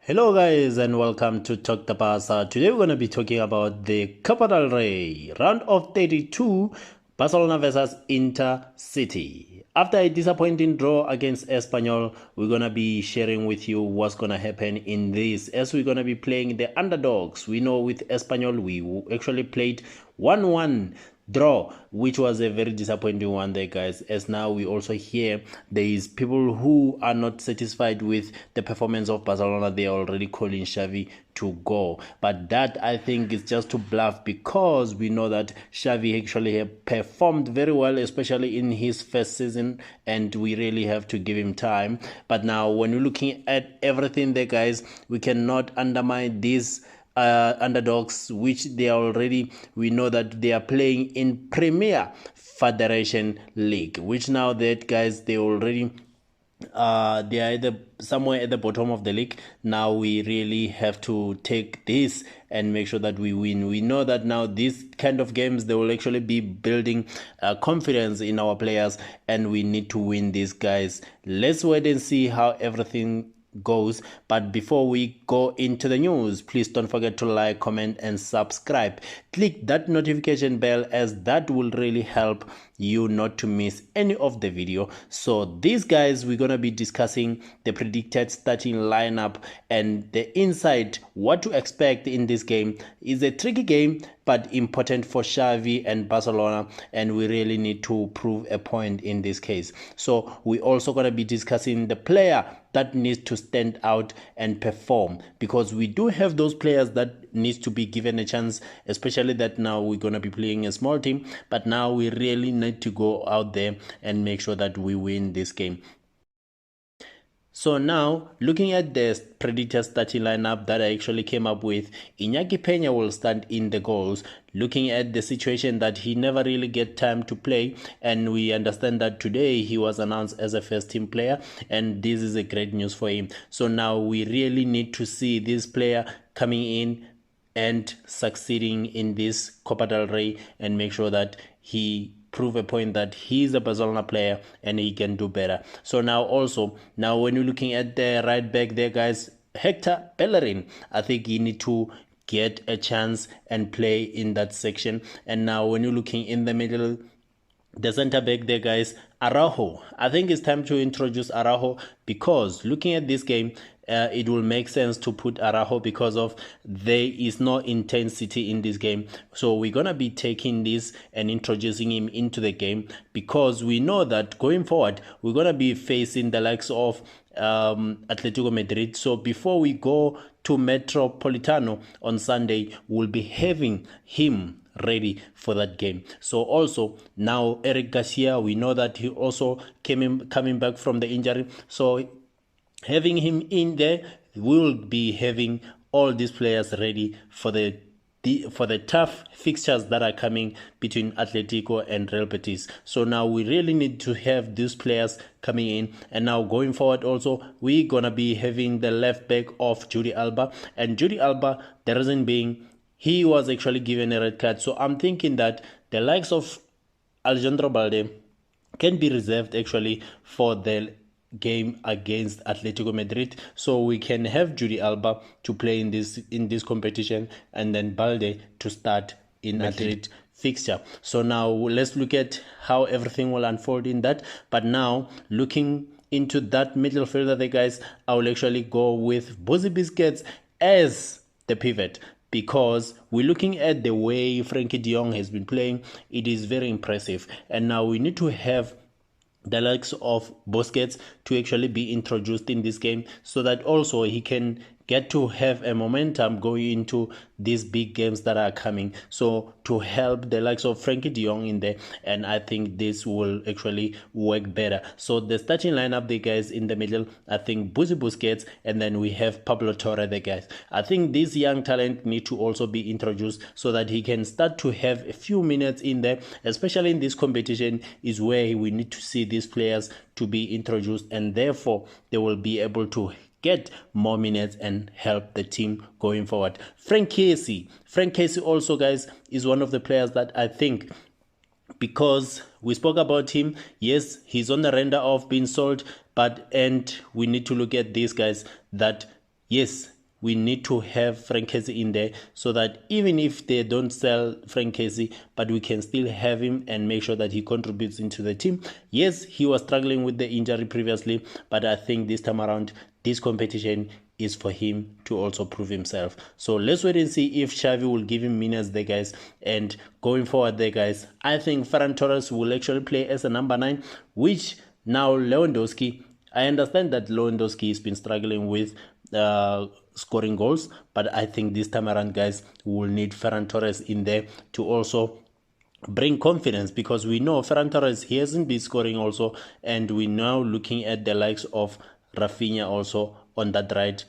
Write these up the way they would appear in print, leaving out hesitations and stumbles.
Hello guys and welcome to Talk the Barca. Today we're going to be talking about the Copa del Rey round of 32, Barcelona versus Intercity. After a disappointing draw against Espanyol, we're going to be sharing with you what's going to happen in this as we're going to be playing the underdogs. We know with Espanyol we actually played 1-1 draw, which was a very disappointing one there, guys, as now we also hear there is people who are not satisfied with the performance of Barcelona. They are already calling Xavi to go, but that I think is just to bluff, because we know that Xavi actually have performed very well, especially in his first season, and we really have to give him time. But now when we're looking at everything there, guys, we cannot undermine this underdogs, which they are already, we know that they are playing in Premier Federation League, which now that, guys, they already they are somewhere at the bottom of the league. Now we really have to take this and make sure that we win. We know that now these kind of games, they will actually be building confidence in our players, and we need to win these, guys. Let's wait and see how everything goes. But before we go into the news, please don't forget to like, comment and subscribe. Click that notification bell, as that will really help you not to miss any of the video. So these, guys, we're gonna be discussing the predicted starting lineup and the insight, what to expect in this game. Is a tricky game but important for Xavi and Barcelona, and we really need to prove a point in this case. So we also gonna be discussing the player that needs to stand out and perform, because we do have those players that needs to be given a chance, especially that now we're going to be playing a small team, but now we really need to go out there and make sure that we win this game. So now, looking at the predicted starting lineup that I actually came up with, Iñaki Peña will stand in the goals. Looking at the situation that he never really get time to play, and we understand that today he was announced as a first team player, and this is a great news for him. So now we really need to see this player coming in and succeeding in this Copa del Rey, and make sure that he prove a point that he's a Barcelona player and he can do better. So now when you're looking at the right back there, guys, Hector Bellerin, I think you need to get a chance and play in that section. And now when you're looking in the middle, the center back there, guys, Araujo, I think it's time to introduce Araujo, because looking at this game, it will make sense to put Araujo because of there is no intensity in this game. So we're gonna be taking this and introducing him into the game, because we know that going forward we're gonna be facing the likes of Atletico Madrid. So before we go to Metropolitano on Sunday, we'll be having him ready for that game. So also now Eric Garcia, we know that he also coming back from the injury, so having him in there, we will be having all these players ready for the tough fixtures that are coming between Atletico and Real Betis. So now we really need to have these players coming in. And now going forward also, we're gonna be having the left back of Jordi Alba. And Jordi Alba, the reason being, he was actually given a red card. So I'm thinking that the likes of Alejandro Balde can be reserved actually for the game against Atletico Madrid, so we can have Jordi Alba to play in this competition, and then Balde to start in Madrid fixture. So now let's look at how everything will unfold in that. But now looking into that middle fielder there, guys, I will actually go with Buzzy Biscuits as the pivot, because we're looking at the way Frankie de Jong has been playing. It is very impressive, and now we need to have the likes of Busquets to actually be introduced in this game, so that also he can get to have a momentum going into these big games that are coming, so to help the likes of Frankie de Jong in there. And I think this will actually work better. So the starting lineup there, guys, in the middle, I think Busquets, and then we have Pablo Torre there, guys. I think this young talent need to also be introduced, so that he can start to have a few minutes in there, especially in this competition is where we need to see these players to be introduced, and therefore they will be able to get more minutes and help the team going forward. Frank Casey also, guys, is one of the players that I think, because we spoke about him, yes, he's on the render of being sold, and we need to look at these guys that, yes, we need to have Frank Kessie in there, so that even if they don't sell Frank Kessie, but we can still have him and make sure that he contributes into the team. Yes, he was struggling with the injury previously, but I think this time around, this competition is for him to also prove himself. So let's wait and see if Xavi will give him minutes there, guys. And going forward there, guys, I think Ferran Torres will actually play as a number 9, which now Lewandowski, I understand that Lewandowski has been struggling with scoring goals, but I think this time around, guys, we will need Ferran Torres in there to also bring confidence, because we know Ferran Torres, he hasn't been scoring also, and we're now looking at the likes of Rafinha also on that right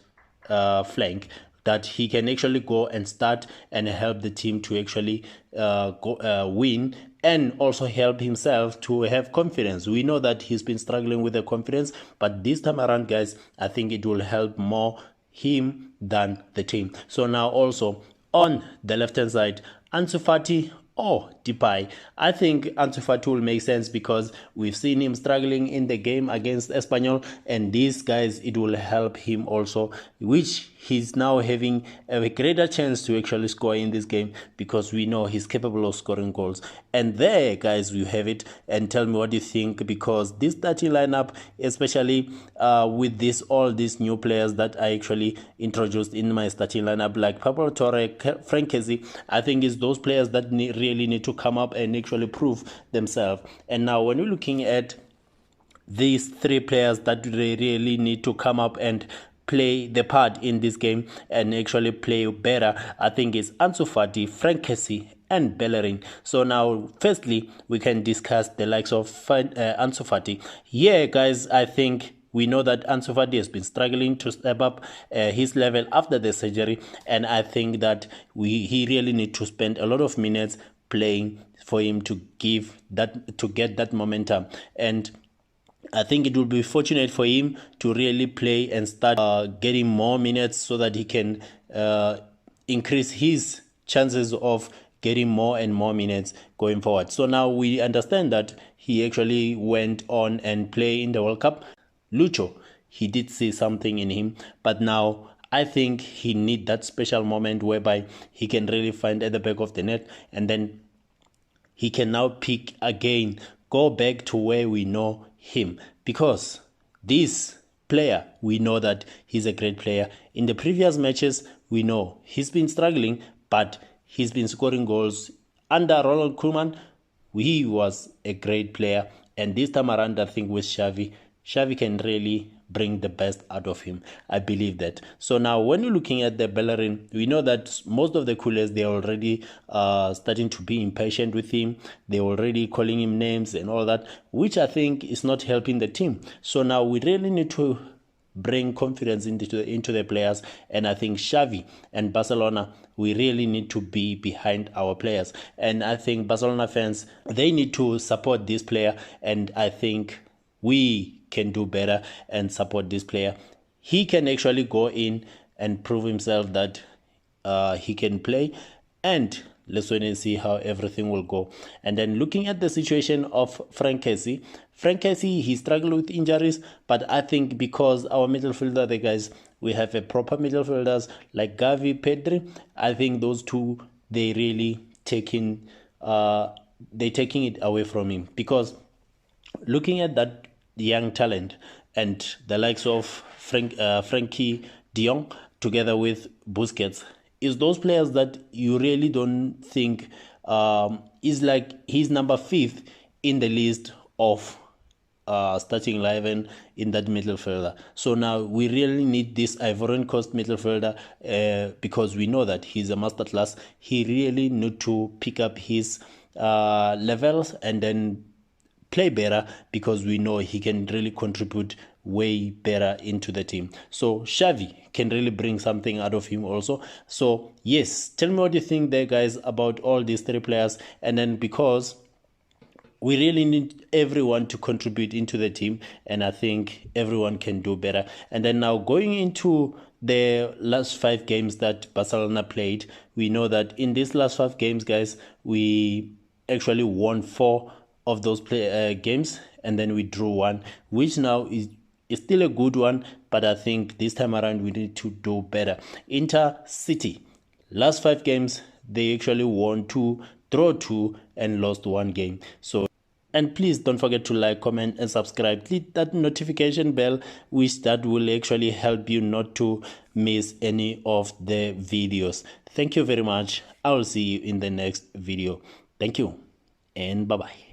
flank, that he can actually go and start and help the team to actually win, and also help himself to have confidence. We know that he's been struggling with the confidence, but this time around, guys, I think it will help more him than the team. So now also on the left hand side, Ansu Fati or Depay. I think Ansu Fati will make sense, because we've seen him struggling in the game against Espanyol, and these guys, it will help him also, which he's now having a greater chance to actually score in this game, because we know he's capable of scoring goals. And there, guys, you have it. And tell me what you think, because this starting lineup, especially with all these new players that I actually introduced in my starting lineup, like Pablo Torre, Frank Kessie, I think it's those players that really need to come up and actually prove themselves. And now when you're looking at these 3 players that they really need to come up and play the part in this game and actually play better, I think it's Ansu Fati, Frank Kessie, and Bellerin. So now, firstly, we can discuss the likes of Ansu Fati. Yeah, guys, I think we know that Ansu Fati has been struggling to step up his level after the surgery, and I think that he really needs to spend a lot of minutes playing for him to get that momentum. And I think it will be fortunate for him to really play and start getting more minutes, so that he can increase his chances of getting more and more minutes going forward. So now we understand that he actually went on and played in the World Cup. Lucho, he did see something in him, but now I think he needs that special moment whereby he can really find at the back of the net, and then he can now pick again, go back to where we know him, because this player, we know that he's a great player. In the previous matches, we know he's been struggling, but he's been scoring goals. Under Ronald Koeman, he was a great player, and this time around, I think with Xavi can really bring the best out of him. I believe that. So now when you're looking at the Bellerin, we know that most of the coolers, they're already starting to be impatient with him. They're already calling him names and all that, which I think is not helping the team. So now we really need to bring confidence into the players, and I think Xavi and Barcelona, we really need to be behind our players. And I think Barcelona fans, they need to support this player, and I think we can do better and support this player. He can actually go in and prove himself that he can play, and let's wait and see how everything will go. And then looking at the situation of Frank Kessie, he struggled with injuries, but I think because our midfielder, the guys, we have a proper midfielders like Gavi, Pedri, I think those two, they really taking it away from him, because looking at that young talent and the likes of Frankie de Jong together with Busquets, is those players that you really don't think is like he's number 5th in the list of starting 11 in that midfielder. So now we really need this Ivorian Coast midfielder because we know that he's a masterclass. He really need to pick up his levels and then play better, because we know he can really contribute way better into the team. So Xavi can really bring something out of him also. So yes, tell me what you think there, guys, about all these 3 players. And then because we really need everyone to contribute into the team, and I think everyone can do better. And then now going into the last 5 games that Barcelona played, we know that in these last 5 games, guys, we actually won 4 of those games, and then we drew 1, which now It's still a good one, but I think this time around we need to do better. Intercity, last 5 games, they actually won 2, draw 2, and lost 1 game. So, and please don't forget to like, comment, and subscribe. Click that notification bell, which that will actually help you not to miss any of the videos. Thank you very much. I will see you in the next video. Thank you, and bye-bye.